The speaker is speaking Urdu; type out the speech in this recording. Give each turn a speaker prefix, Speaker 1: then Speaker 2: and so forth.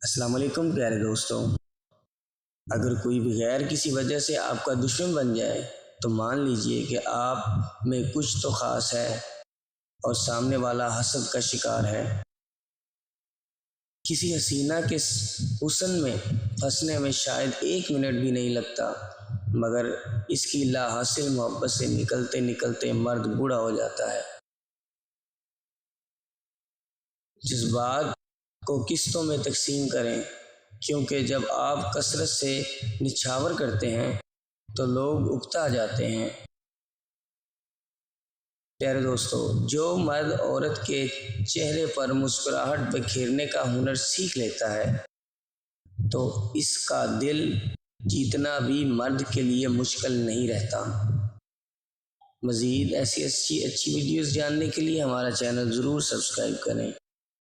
Speaker 1: السلام علیکم پیارے دوستوں، اگر کوئی بغیر کسی وجہ سے آپ کا دشمن بن جائے تو مان لیجئے کہ آپ میں کچھ تو خاص ہے اور سامنے والا حسد کا شکار ہے۔ کسی حسینہ کے حسن میں پھنسنے میں شاید 1 منٹ بھی نہیں لگتا، مگر اس کی لا حاصل محبت سے نکلتے نکلتے مرد بوڑھا ہو جاتا ہے۔ جذبات کو قسطوں میں تقسیم کریں، کیونکہ جب آپ کثرت سے نچھاور کرتے ہیں تو لوگ اکتا جاتے ہیں۔ پیارے دوستو، جو مرد عورت کے چہرے پر مسکراہٹ بکھیرنے کا ہنر سیکھ لیتا ہے تو اس کا دل جیتنا بھی مرد کے لیے مشکل نہیں رہتا۔ مزید ایسی اچھی ویڈیوز جاننے کے لیے ہمارا چینل ضرور سبسکرائب کریں۔